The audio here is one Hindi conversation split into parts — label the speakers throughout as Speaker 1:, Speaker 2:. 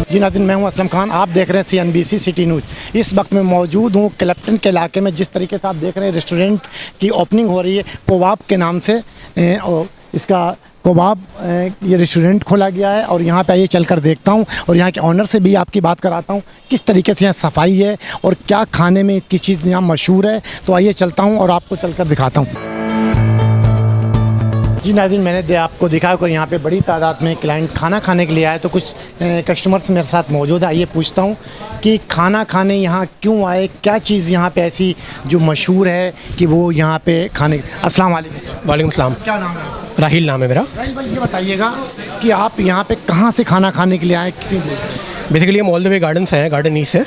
Speaker 1: जी नाज़रीन, मैं हूं असलम खान। आप देख रहे हैं CNBC सिटी न्यूज़। इस वक्त मैं मौजूद हूं क्लिफ्टन के इलाके में। जिस तरीके से आप देख रहे हैं रेस्टोरेंट की ओपनिंग हो रही है कोबाब के नाम से। और इसका कोबाब ये रेस्टोरेंट खोला गया है और यहाँ पे आइए चल कर देखता हूँ और यहाँ के ऑनर से भी आपकी बात कराता हूँ किस तरीके से यहाँ सफाई है और क्या खाने में किस चीज़ यहाँ मशहूर है। तो आइए चलता हूँ और आपको चल कर दिखाता हूँ। जी नाज़रीन, मैंने आपको दिखाया और यहाँ पे बड़ी तादाद में क्लाइंट खाना खाने के लिए आए। तो कुछ कस्टमर्स मेरे साथ मौजूद है। आइए पूछता हूँ कि खाना खाने यहाँ क्यों आए, क्या चीज़ यहाँ पे ऐसी जो मशहूर है कि वो यहाँ पे खाने। अस्सलाम वालेकुम।
Speaker 2: वालेकुम सलाम।
Speaker 1: क्या नाम है?
Speaker 2: राहिल नाम है मेरा।
Speaker 1: राहिल भाई, ये बताइएगा कि आप यहाँ पे कहाँ से खाना खाने के लिए आए?
Speaker 2: बेसिकली हम ऑल द वे गार्डन से हैं, गार्डन ईस्ट से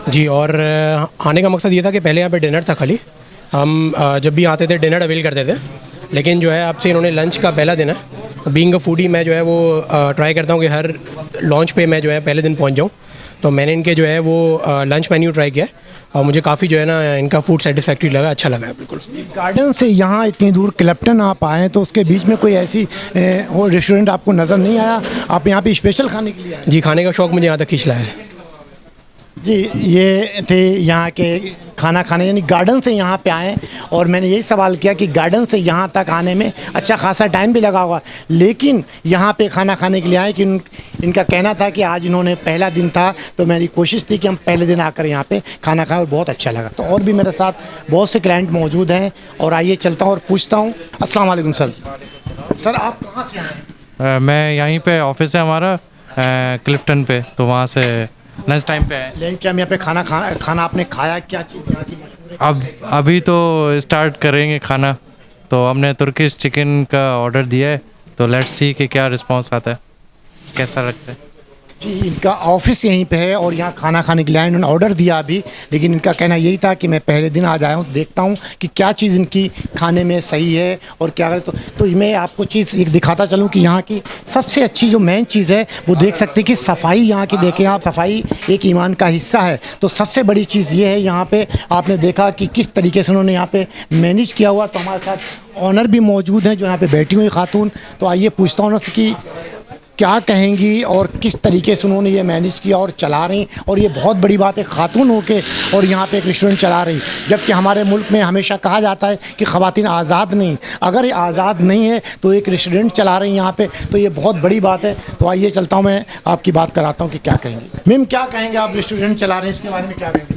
Speaker 2: जी। और आने का मकसद ये था कि पहले यहाँ पे डिनर था खाली। हम जब भी आते थे डिनर अवेल करते थे, लेकिन जो है आपसे इन्होंने लंच का पहला दिन है। बीइंग अ फूडी मैं जो है वो ट्राई करता हूँ कि हर लॉन्च पे मैं जो है पहले दिन पहुँच जाऊँ। तो मैंने इनके जो है वो लंच मेन्यू ट्राई किया और मुझे काफ़ी जो है ना इनका फूड सेटिस्फैक्ट्री लगा, अच्छा लगा है बिल्कुल।
Speaker 1: गार्डन से यहाँ इतनी दूर क्लिफ्टन आप आए तो उसके बीच में कोई ऐसी वो रेस्टोरेंट आपको नज़र नहीं आया? आप यहाँ पे स्पेशल खाने के लिए आए?
Speaker 2: जी, खाने का शौक़ मुझे यहाँ तक खींच लाया है।
Speaker 1: जी, ये थे यहाँ के खाना खाने, यानी गार्डन से यहाँ पे आए और मैंने यही सवाल किया कि गार्डन से यहाँ तक आने में अच्छा खासा टाइम भी लगा होगा, लेकिन यहाँ पे खाना खाने के लिए आए कि इनका कहना था कि आज इन्होंने पहला दिन था तो मेरी कोशिश थी कि हम पहले दिन आकर यहाँ पे खाना खाएं और बहुत अच्छा लगा। तो और भी मेरे साथ बहुत से क्लाइंट मौजूद हैं और आइए चलता हूँ और पूछता हूँ। अस्सलाम वालेकुम सर। सर आप कहाँ से आए?
Speaker 3: मैं यहीं पे ऑफिस है हमारा क्लिफ्टन पे, तो वहाँ से लंच टाइम पे है।
Speaker 1: लंच टाइम यहाँ पे खाना आपने खाया? क्या चीज़ यहाँ की मशहूर है?
Speaker 3: अब अभी तो स्टार्ट करेंगे खाना, तो हमने तुर्किश चिकन का ऑर्डर दिया है, तो लेट्स सी कि क्या रिस्पांस आता है, कैसा लगता है।
Speaker 1: जी, इनका ऑफिस यहीं पे है और यहाँ खाना खाने के लिए आए। इन्होंने ऑर्डर दिया अभी, लेकिन इनका कहना यही था कि मैं पहले दिन आज आया हूँ, देखता हूँ कि क्या चीज़ इनकी खाने में सही है और क्या करे। तो मैं आपको चीज़ एक दिखाता चलूँ कि यहाँ की सबसे अच्छी जो मेन चीज़ है वो देख सकते हैं कि सफाई यहाँ की। देखें आप, सफाई एक ईमान का हिस्सा है। तो सबसे बड़ी चीज़ ये है यहाँ पे आपने देखा कि किस तरीके से उन्होंने यहाँ पे मैनेज किया हुआ। तो हमारे साथ ऑनर भी मौजूद हैं जो यहाँ पे बैठी हुई खातून। तो आइए पूछता हूँ उनसे कि क्या कहेंगी और किस तरीके से उन्होंने ये मैनेज किया और चला रही। और ये बहुत बड़ी बात है खातून होके और यहाँ पे एक रेस्टोरेंट चला रही, जबकि हमारे मुल्क में हमेशा कहा जाता है कि ख़वातीन आज़ाद नहीं। अगर ये आज़ाद नहीं है तो एक रेस्टोरेंट चला रही यहाँ पे, तो ये बहुत बड़ी बात है। तो आइए चलता हूँ, मैं आपकी बात कराता हूँ कि क्या कहेंगे। मैम क्या कहेंगे, आप रेस्टोरेंट चला रहे हैं, इसके बारे में क्या कहेंगे?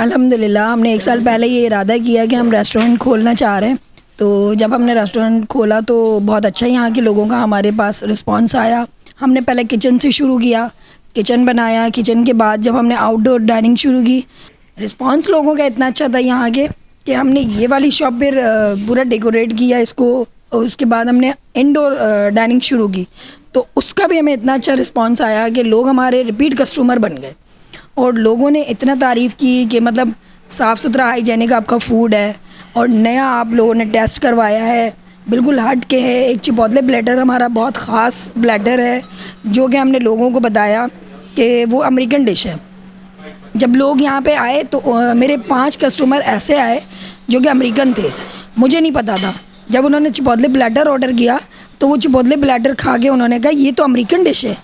Speaker 4: अल्हम्दुलिल्लाह, हमने 1 साल पहले ये इरादा किया कि हम रेस्टोरेंट खोलना चाह रहे हैं। तो जब हमने रेस्टोरेंट खोला तो बहुत अच्छा यहाँ के लोगों का हमारे पास रिस्पांस आया। हमने पहले किचन से शुरू किया, किचन बनाया। किचन के बाद जब हमने आउटडोर डाइनिंग शुरू की, रिस्पांस लोगों का इतना अच्छा था यहाँ के कि हमने ये वाली शॉप पर पूरा डेकोरेट किया इसको। उसके बाद हमने इंडोर डाइनिंग शुरू की, तो उसका भी हमें इतना अच्छा रिस्पांस आया कि लोग हमारे रिपीट कस्टमर बन गए और लोगों ने इतना तारीफ़ की कि मतलब साफ़ सुथरा हाइजेनिक आपका फूड है और नया आप लोगों ने टेस्ट करवाया है, बिल्कुल हट के है। एक चिपोटले प्लेटर हमारा बहुत ख़ास प्लेटर है जो कि हमने लोगों को बताया कि वो अमेरिकन डिश है। जब लोग यहाँ पे आए तो मेरे 5 कस्टमर ऐसे आए जो कि अमेरिकन थे, मुझे नहीं पता था। जब उन्होंने चिपोटले प्लेटर ऑर्डर किया तो वो चिपोटले प्लेटर खा के उन्होंने कहा ये तो अमेरिकन डिश है,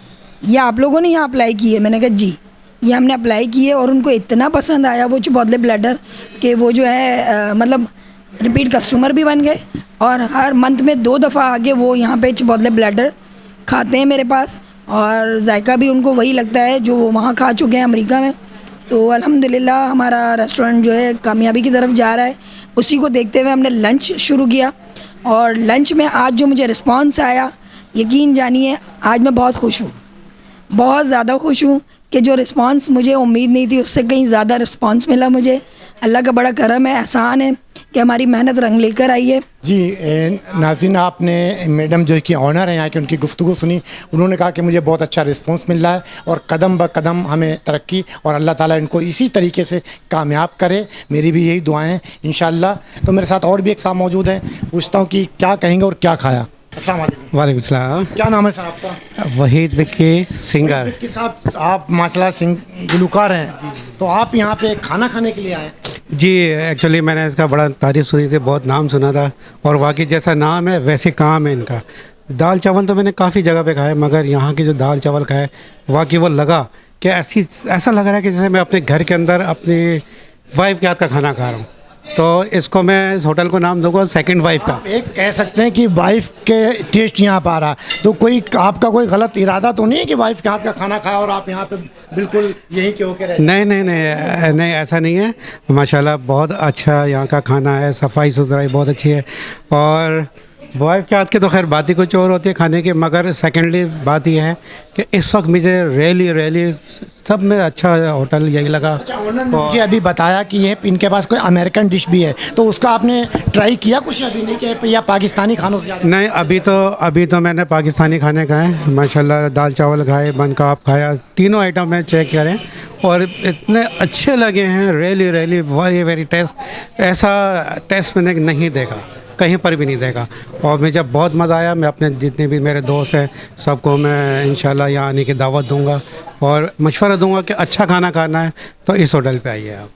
Speaker 4: ये आप लोगों ने यहाँ अप्लाई की है? मैंने कहा जी, ये हमने अप्लाई किए और उनको इतना पसंद आया वो चिपोटले प्लेटर कि वो जो है मतलब रिपीट कस्टमर भी बन गए और हर मंथ में 2 दफ़ा आके वो यहाँ पे चिपोटले प्लेटर खाते हैं मेरे पास, और जायका भी उनको वही लगता है जो वो वहाँ खा चुके हैं अमेरिका में। तो अल्हम्दुलिल्लाह हमारा रेस्टोरेंट जो है कामयाबी की तरफ जा रहा है। उसी को देखते हुए हमने लंच शुरू किया, और लंच में आज जो मुझे रिस्पांस आया, यकीन जानिए आज मैं बहुत खुश हूँ, बहुत ज़्यादा खुश हूँ कि जो रिस्पांस मुझे उम्मीद नहीं थी उससे कहीं ज़्यादा रिस्पांस मिला मुझे। अल्लाह का बड़ा करम है, एहसान है कि हमारी मेहनत रंग लेकर आई है।
Speaker 1: जी नाज़रीन, आपने मैडम जो कि ऑनर हैं यहाँ की, उनकी गुफ्तगू सुनी। उन्होंने कहा कि मुझे बहुत अच्छा रिस्पांस मिल रहा है और कदम ब कदम हमें तरक्की, और अल्लाह ताला इनको इसी तरीके से कामयाब करे, मेरी भी यही दुआएं हैं इंशाअल्लाह। तो मेरे साथ और भी एक साहब मौजूद हैं, पूछता हूँ कि क्या कहेंगे और क्या खाया। अस्सलाम वालेकुम।
Speaker 5: वालेकुम सलाम।
Speaker 1: क्या नाम है सर आपका?
Speaker 5: वहीद विक्की सिंगर।
Speaker 1: विक्की साहब, आप माशाल्लाह सिंह गुलकार हैं, तो आप यहाँ पे खाना खाने के लिए आए?
Speaker 5: जी एक्चुअली मैंने इसका बड़ा तारीफ़ सुनी थी, बहुत नाम सुना था, और वाकई जैसा नाम है वैसे काम है इनका। दाल चावल तो मैंने काफ़ी जगह पे खाया, मगर यहाँ की जो दाल चावल खाए वाकई वो लगा कि ऐसा लग रहा है कि जैसे मैं अपने घर के अंदर अपनी वाइफ के हाथ का खाना खा रहा हूँ। तो इसको मैं इस होटल को नाम दूंगा सेकंड वाइफ का।
Speaker 1: एक कह सकते हैं कि वाइफ के टेस्ट यहाँ पर आ रहा है, तो कोई आपका कोई गलत इरादा तो नहीं है कि वाइफ के हाथ का खाना खाया और आप यहाँ पे बिल्कुल यहीं के होके रहे?
Speaker 5: नहीं नहीं नहीं नहीं, ऐसा नहीं है। माशाल्लाह बहुत अच्छा यहाँ का खाना है, सफाई सुथराई बहुत अच्छी है, और वाइफ के हाथ की तो खैर बात ही कुछ और होती है खाने की, मगर सेकेंडली बात यह है कि इस वक्त मुझे रियली सब में अच्छा होटल यही लगा।
Speaker 1: अच्छा, उन्होंने मुझे अभी बताया कि ये इनके पास कोई अमेरिकन डिश भी है, तो उसका आपने ट्राई किया कुछ अभी नहीं कि या पाकिस्तानी खानों से ज़्यादा?
Speaker 5: नहीं, अभी तो मैंने पाकिस्तानी खाने खाए माशाल्लाह, दाल चावल खाए, बन कबाब खाया, तीनों आइटम मैं चेक करें और इतने अच्छे लगे हैं, रियली वेरी टेस्ट। ऐसा टेस्ट मैंने नहीं देखा, कहीं पर भी नहीं देखा, और मुझे बहुत मज़ा आया। मैं अपने जितने भी मेरे दोस्त हैं सबको मैं इंशाल्लाह यहाँ आने की दावत दूंगा और मशवरा दूंगा कि अच्छा खाना खाना है तो इस होटल पे आइए आप।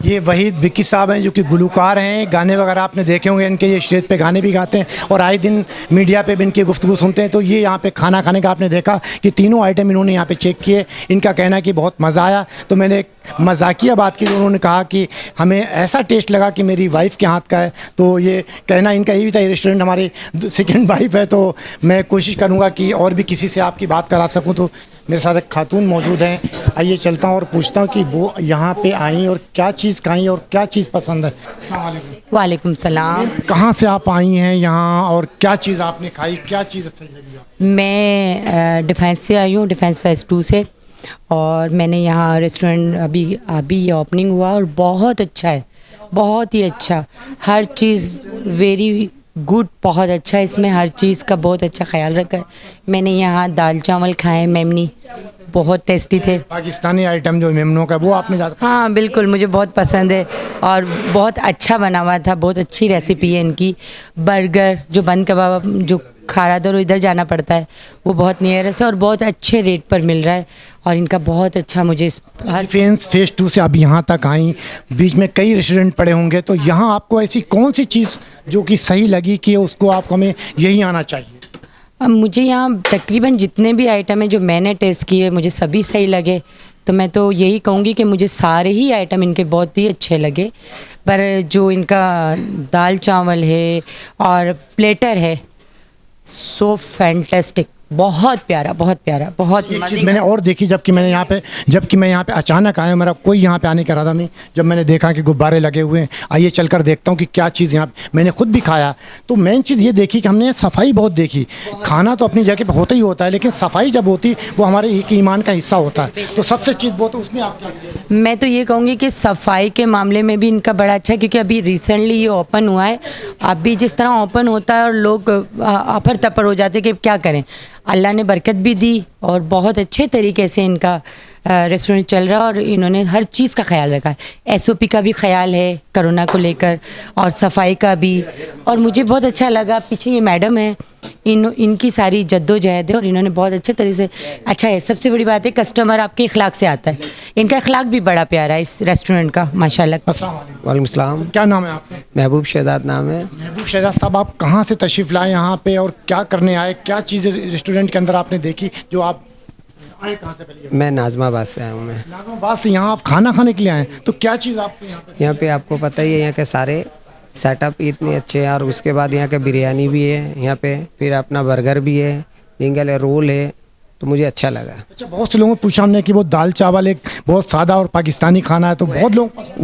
Speaker 1: ये वहीद विक्की साहब हैं जो कि गुलकार हैं, गाने वगैरह आपने देखे होंगे इनके, ये स्टेज पे गाने भी गाते हैं और आए दिन मीडिया पे भी इनकी गुफ्तगू सुनते हैं। तो ये यहाँ पे खाना खाने का आपने देखा कि तीनों आइटम इन्होंने यहाँ पे चेक किए। इनका कहना है कि बहुत मज़ा आया, तो मैंने एक मजाकिया बात की, तो उन्होंने कहा कि हमें ऐसा टेस्ट लगा कि मेरी वाइफ के हाथ का है। तो ये कहना इनका यही था, ये रेस्टोरेंट हमारी सेकेंड वाइफ है, तो मैं कोशिश करूँगा कि और भी किसी से आपकी बात करा सकूँ। तो मेरे साथ एक खातून मौजूद हैं, आइए चलता हूँ और पूछता हूँ कि वो यहाँ पे आई और क्या चीज़ खाई और क्या चीज़ पसंद है। अस्सलाम वालेकुम।
Speaker 6: वालेकुम सलाम।
Speaker 1: कहाँ से आप आई हैं यहाँ और क्या चीज़ आपने खाई, क्या चीज़ अच्छी लगी आपको?
Speaker 6: मैं डिफेंस से आई हूँ, डिफेंस फेज़ 2 से, और मैंने यहाँ रेस्टोरेंट अभी ओपनिंग हुआ और बहुत अच्छा है, बहुत ही अच्छा, हर चीज़ वेरी गुड, बहुत अच्छा है। इसमें हर चीज़ का बहुत अच्छा ख्याल रखा है। मैंने यहाँ दाल चावल खाए मेमनी, बहुत टेस्टी थे।
Speaker 1: पाकिस्तानी आइटम जो मेमनों का वो आपने ज़्यादा?
Speaker 6: हाँ बिल्कुल, मुझे बहुत पसंद है और बहुत अच्छा बना हुआ था, बहुत अच्छी रेसिपी है इनकी। बर्गर जो बन कबाब जो खारादर इधर जाना पड़ता है वो बहुत नियरेस्ट है और बहुत अच्छे रेट पर मिल रहा है, और इनका बहुत अच्छा मुझे हर
Speaker 1: फेज़ 2 से अब यहाँ तक आई, बीच में कई रेस्टोरेंट पड़े होंगे, तो यहाँ आपको ऐसी कौन सी चीज़ जो कि सही लगी कि उसको आपको हमें यही आना चाहिए?
Speaker 6: अब मुझे यहाँ तकरीबन जितने भी आइटम हैं जो मैंने टेस्ट किए मुझे सभी सही लगे, तो मैं तो यही कहूँगी कि मुझे सारे ही आइटम इनके बहुत ही अच्छे लगे। पर जो इनका दाल चावल है और प्लेटर है, सो फैंटास्टिक, बहुत प्यारा, बहुत प्यारा, बहुत
Speaker 1: एक चीज़ मैंने और देखी, जबकि मैं यहाँ पे अचानक आया, मेरा कोई यहाँ पे आने का इरादा नहीं, जब मैंने देखा कि गुब्बारे लगे हुए हैं, आइए चलकर देखता हूँ कि क्या चीज़ यहाँ मैंने खुद भी खाया। तो मेन चीज़ ये देखी कि हमने सफाई बहुत देखी। खाना तो अपनी जगह पर होता ही होता है, लेकिन सफाई जब होती वो हमारे एक ईमान का हिस्सा होता है, तो सबसे चीज़ वो, तो उसमें आप क्या?
Speaker 6: मैं तो ये कहूँगी कि सफाई के मामले में भी इनका बड़ा अच्छा है, क्योंकि अभी रिसेंटली ये ओपन हुआ है। अभी जिस तरह ओपन होता है और लोग अफर तफर हो जाते कि क्या करें, अल्लाह ने बरकत भी दी और बहुत अच्छे तरीके से इनका रेस्टोरेंट चल रहा है और इन्होंने हर चीज़ का ख्याल रखा है। SOP का भी ख्याल है कोरोना को लेकर और सफाई का भी, और मुझे बहुत अच्छा लगा। पीछे ये मैडम है, इनकी सारी जद्दोजहद है और इन्होंने बहुत अच्छे तरीके से, अच्छा है, सबसे बड़ी बात है कस्टमर आपके इखलाक से आता है, इनका इखलाक भी बड़ा प्यारा है इस रेस्टोरेंट का माशाल्लाह।
Speaker 5: वालेकुम सलाम।
Speaker 1: क्या नाम है आपका?
Speaker 5: महबूब शहजाद नाम है।
Speaker 1: महबूब शहजाद साहब, आप कहाँ से तशरीफ़ लाए यहाँ पे और क्या करने आए, क्या चीज़ रेस्टोरेंट के अंदर आपने देखी जो आप आए? कहाँ से पहले?
Speaker 5: मैं नाजमाबाद से आया हूँ। मैं
Speaker 1: नाजमाबाद से यहाँ आप खाना खाने के लिए आए, तो क्या चीज़ आपको यहाँ
Speaker 5: यहाँ पे आपको पता ही है, यहाँ के सारे सेटअप इतने अच्छे हैं, और उसके बाद यहाँ के बिरयानी भी है यहाँ पे, फिर अपना बर्गर भी है,
Speaker 7: बेंगल है, रोल है, तो मुझे अच्छा लगा।
Speaker 1: अच्छा, बहुत से लोगों ने पूछा हमने कि वो दाल चावल एक बहुत सादा और पाकिस्तानी खाना है, तो बहुत लोग पसंद।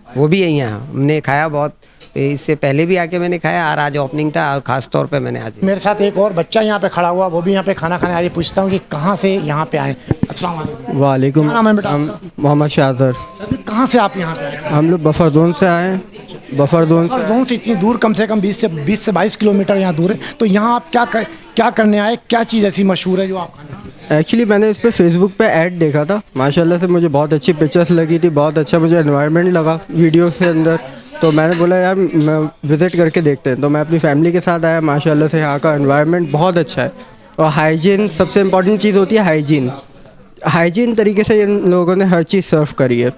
Speaker 7: वो भी है यहाँ, हमने खाया बहुत, इससे पहले भी आके मैंने खाया, और आज ओपनिंग था और ख़ास तौर पे मैंने आज।
Speaker 1: मेरे साथ एक और बच्चा यहाँ पे खड़ा हुआ, वो भी यहाँ पे खाना खाने आए। पूछता हूँ कि कहाँ से यहाँ पे आए। अस्सलाम वालेकुम।
Speaker 8: वालेकुम।
Speaker 1: क्या नाम है बेटा
Speaker 8: हम
Speaker 1: आपका?
Speaker 8: मोहम्मद शाहजर।
Speaker 1: कहाँ से आप यहाँ पे आए?
Speaker 8: हम लोग बफरदोन से आए हैं। बफरदोन
Speaker 1: और जोन से इतनी दूर, कम से कम 20 से 22 किलोमीटर यहाँ दूर है, तो यहाँ आप क्या करने आए? क्या चीज़ ऐसी मशहूर है जो आप खाने?
Speaker 8: एक्चुअली मैंने इस पर फेसबुक पे ऐड देखा था, माशाल्लाह से मुझे बहुत अच्छी पिक्चर्स लगी थी, बहुत अच्छा मुझे एनवायरनमेंट लगा वीडियो के अंदर, तो मैंने बोला यार मैं विज़िट करके देखते हैं। तो मैं अपनी फैमिली के साथ आया, माशाल्लाह से यहाँ का एनवायरनमेंट बहुत अच्छा है, और हाइजीन सबसे इम्पॉर्टेंट चीज़ होती है। हाइजीन तरीके से इन लोगों ने हर चीज़ सर्व करी है।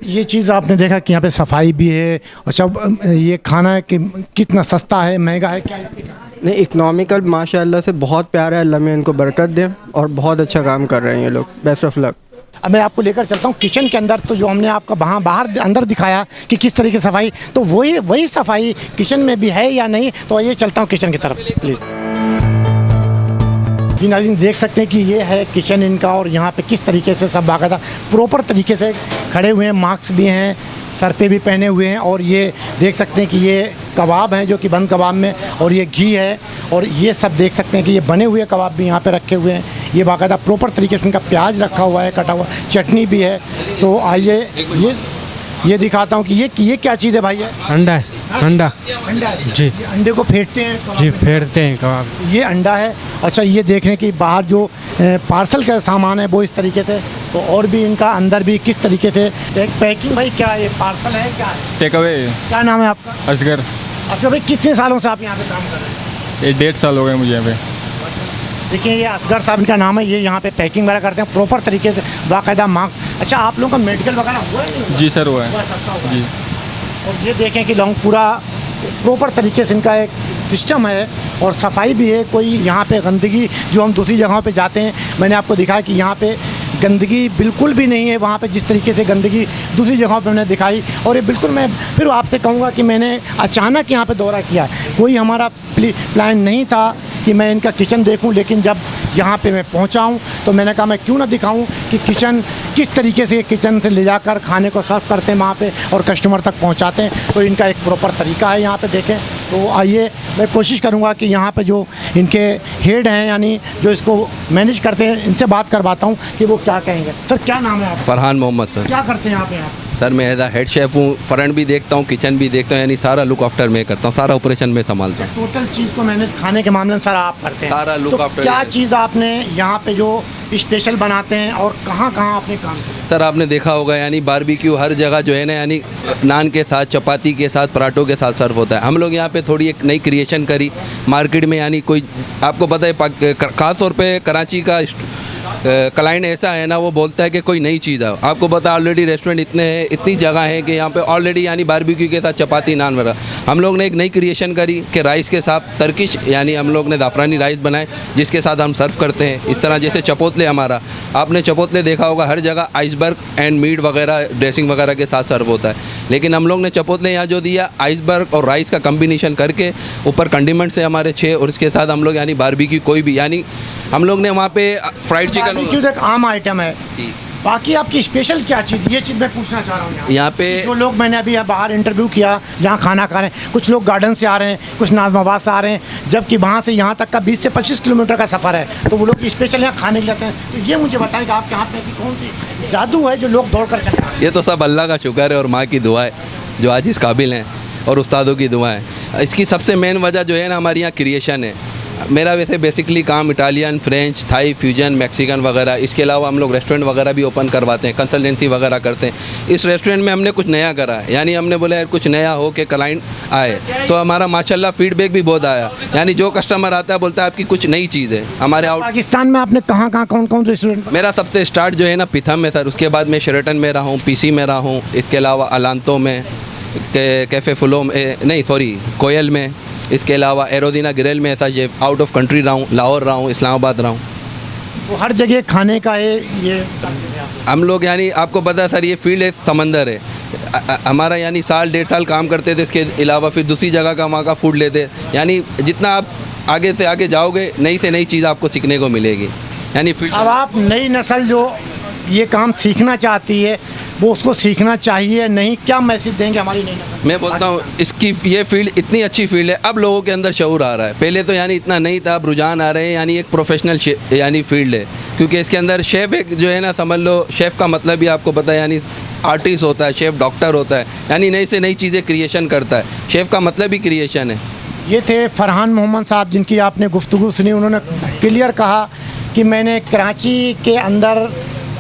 Speaker 1: ये चीज़ आपने देखा कि यहाँ पे सफाई भी है, और सब ये खाना कि कितना सस्ता है, महंगा है, क्या है?
Speaker 8: नहीं, इकनॉमिकल माशाल्लाह से बहुत प्यारा है, अल्लाह में इनको बरकत दे, और बहुत अच्छा काम कर रहे हैं ये लोग। Best of luck.
Speaker 1: अब मैं आपको लेकर चलता हूँ किचन के अंदर, तो जो हमने आपका बाहर अंदर दिखाया कि किस तरीके से सफाई, तो वही सफाई किचन में भी है या नहीं, तो आइए चलता हूँ किचन की तरफ प्लीज़। जी नाज़रीन, देख सकते हैं कि ये है किचन इनका, और यहाँ पे किस तरीके से सब बाकायदा प्रॉपर तरीके से खड़े हुए हैं, मास्क भी हैं, सर पे भी पहने हुए हैं, और ये देख सकते हैं कि ये कबाब हैं जो कि बंद कबाब में, और ये घी है, और ये सब देख सकते हैं कि ये बने हुए कबाब भी यहाँ पे रखे हुए हैं। ये बाकायदा प्रॉपर तरीके से इनका प्याज रखा हुआ है, कटा हुआ, चटनी भी है। तो आइए ये दिखाता हूँ कि ये क्या चीज़ है भाई? है
Speaker 9: अंडा है। अंडा जी।
Speaker 1: अंडे को फेंटते हैं
Speaker 9: जी, फेंटते हैं कबाब।
Speaker 1: ये अंडा है। अच्छा, ये देखने की बाहर जो पार्सल का सामान है वो इस तरीके से, तो और भी इनका अंदर भी किस तरीके से एक पैकिंग। भाई क्या ये पार्सल है, क्या है?
Speaker 10: Take away.
Speaker 1: क्या नाम है आपका?
Speaker 10: असगर।
Speaker 1: असगर भाई, कितने सालों से आप यहाँ पे काम कर रहे हैं?
Speaker 10: ये 1.5 साल हो गए मुझे यहाँ पे।
Speaker 1: देखिए, ये असगर साहब इनका नाम है, ये यहाँ पे पैकिंग वगैरह करते हैं प्रॉपर तरीके से, बाकायदा मास्क। अच्छा, आप लोगों का मेडिकल वगैरह हुआ है?
Speaker 10: जी सर, हुआ है जी।
Speaker 1: और ये देखें कि लॉन्ग पूरा प्रॉपर तरीके से इनका एक सिस्टम है, और सफाई भी है। कोई यहाँ पे गंदगी, जो हम दूसरी जगहों पे जाते हैं, मैंने आपको दिखाया कि यहाँ पे गंदगी बिल्कुल भी नहीं है। वहाँ पे जिस तरीके से गंदगी दूसरी जगहों पे मैंने दिखाई, और ये बिल्कुल, मैं फिर आपसे कहूँगा कि मैंने अचानक यहाँ पे दौरा किया, कोई हमारा प्लान नहीं था कि मैं इनका किचन देखूं, लेकिन जब यहाँ पे मैं पहुँचा हूँ तो मैंने कहा मैं क्यों ना दिखाऊं कि किचन किस तरीके से किचन से ले जाकर खाने को सर्व करते हैं वहाँ पे और कस्टमर तक पहुँचाते हैं। तो इनका एक प्रॉपर तरीका है यहाँ पे, देखें। तो आइए, मैं कोशिश करूँगा कि यहाँ पे जो इनके हेड हैं, यानी जो इसको मैनेज करते हैं, इनसे बात करवाता हूँ कि वो क्या कहेंगे। सर, क्या नाम है आपका?
Speaker 11: फरहान मोहम्मद। सर
Speaker 1: क्या करते हैं यहाँ पे आप?
Speaker 11: सर मैं एज हेड शेफ़ हूँ, फ्रंट भी देखता हूँ, किचन भी देखता हूँ, यानी सारा लुक आफ्टर मैं करता हूँ, सारा ऑपरेशन में संभालता हूँ।
Speaker 1: टोटल चीज़ को मैनेज करने के मामले में सर आप करते हैं?
Speaker 11: सारा लुक
Speaker 1: तो
Speaker 11: आफ्टर।
Speaker 1: क्या चीज़ आपने यहाँ पे जो स्पेशल बनाते हैं, और कहाँ कहाँ आपने काम किया?
Speaker 11: सर आपने देखा होगा, यानी बारबेक्यू हर जगह जो है ना, यानी नान के साथ, चपाती के साथ, पराठों के साथ सर्व होता है। हम लोग यहाँ पे थोड़ी एक नई क्रिएशन करी मार्केट में, यानी कोई आपको पता है, ख़ास तौर पे कराची का क्लाइंट ऐसा है ना, वो बोलता है कि कोई नई चीज़ है। आपको पता है ऑलरेडी रेस्टोरेंट इतनी जगह है कि यहाँ पे ऑलरेडी यानी बारबेक्यू के साथ चपाती, नान वगैरह। हम लोग ने एक नई क्रिएशन करी कि राइस के साथ तर्किश, यानी हम लोग ने ज़ाफ़रानी राइस बनाए, जिसके साथ हम सर्व करते हैं। इस तरह जैसे चपोतले, हमारा आपने चपोतले देखा होगा, हर जगह आइसबर्ग एंड मीट वगैरह, ड्रेसिंग वगैरह के साथ सर्व होता है, लेकिन हम लोग ने चपोतले यहाँ जो दिया, आइसबर्ग और राइस का कम्बिनेशन करके, ऊपर कंडीमेंट्स है हमारे 6, और इसके साथ हम लोग यानी बारबेक्यू कोई भी, यानी हम लोग ने वहाँ पे फ्राइड चिकन,
Speaker 1: बारबेक्यू तो एक आम आइटम है, बाकी आपकी स्पेशल क्या चीज़, ये चीज़ मैं पूछना चाह रहा हूँ। यहाँ पे जो लोग, मैंने अभी बाहर इंटरव्यू किया, जहाँ खाना खा रहे हैं, कुछ लोग गार्डन से आ रहे हैं, कुछ नाज़माबाद से आ रहे हैं, जबकि वहाँ से यहाँ तक का 20 से 25 किलोमीटर का सफ़र है, तो वो लोग स्पेशल यहाँ खाने के लिए आते हैं। तो ये मुझे बताएं कि आपके हाथ में ऐसी कौन सी जादू है जो लोग दौड़ कर चले आए?
Speaker 11: ये तो सब अल्लाह का शुक्र है और माँ की दुआ है जो आज इस काबिल हैं, और उस्तादों की दुआ है। इसकी सबसे मेन वजह जो है ना, हमारे यहाँ क्रिएशन है। मेरा वैसे बेसिकली काम Italian, French, Thai, fusion, Mexican वगैरह, इसके अलावा हम लोग रेस्टोरेंट वगैरह भी ओपन करवाते हैं, कंसल्टेंसी वगैरह करते हैं। इस रेस्टोरेंट में हमने कुछ नया करा है, यानी हमने बोला यार कुछ नया हो के क्लाइंट आए, तो हमारा माशाल्लाह फीडबैक भी बहुत आया, यानी जो कस्टमर आता है बोलता है आपकी कुछ नई चीज़ है। हमारे
Speaker 1: पाकिस्तान में आपने कहाँ कहाँ कौन कौन रेस्टोरेंट?
Speaker 11: मेरा सबसे स्टार्ट जो है ना पिथम में सर, उसके बाद मैं शेरेटन में रहा हूँ, पीसी में रहा हूँ, इसके अलावा अलांतो में, कैफ़े फ्लो में, नहीं सॉरी कोयल में, इसके अलावा एरोदीना ग्रिल में ऐसा ये आउट ऑफ कंट्री रहा हूँ, लाहौर रहा हूँ, इस्लामाबाद रहा हूँ।
Speaker 1: तो हर जगह खाने का है ये
Speaker 11: हम लोग, यानी आपको पता है सर, ये फील्ड एक समंदर है। हमारा यानी 1.5 साल काम करते थे, इसके अलावा फिर दूसरी जगह का वहाँ का फूड लेते, यानी जितना आप आगे से आगे जाओगे, नई से नई चीज़ आपको सीखने को मिलेगी। यानी फिर
Speaker 1: अब आप नई नस्ल जो ये काम सीखना चाहती है वो उसको सीखना चाहिए नहीं, क्या मैसेज देंगे हमारी नई नस्ल?
Speaker 11: मैं बोलता हूँ इसकी ये फील्ड इतनी अच्छी फील्ड है, अब लोगों के अंदर शऊर आ रहा है। पहले तो यानी इतना नहीं था, अब रुझान आ रहे हैं। यानी एक प्रोफेशनल यानी फील्ड है, क्योंकि इसके अंदर शेफ़ एक जो है ना, समझ लो शेफ़ का मतलब भी आपको पता है, यानी आर्टिस्ट होता है, शेफ़ डॉक्टर होता है, यानी नई से नई चीज़ें क्रिएशन करता है। शेफ़ का मतलब ही क्रिएशन है।
Speaker 1: ये थे फरहान मोहम्मद साहब जिनकी आपने गुफ्तगू सुनी। उन्होंने क्लियर कहा कि मैंने कराची के अंदर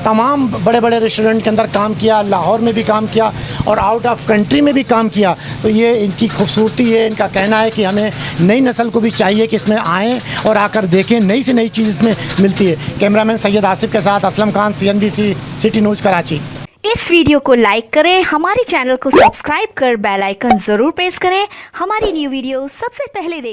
Speaker 1: तमाम बड़े बड़े रेस्टोरेंट के अंदर काम किया, लाहौर में भी काम किया और आउट ऑफ कंट्री में भी काम किया। तो ये इनकी खूबसूरती है। इनका कहना है कि हमें नई नस्ल को भी चाहिए कि इसमें आएँ और आकर देखें, नई से नई चीज़ इसमें मिलती है। कैमरामैन सैयद आसिफ के साथ Aslam Khan, CNBC city news Karachi.
Speaker 12: इस वीडियो को लाइक करें, हमारे चैनल को सब्सक्राइब कर बेल आइकन ज़रूर प्रेस करें। हमारी न्यू वीडियो सबसे पहले देखें।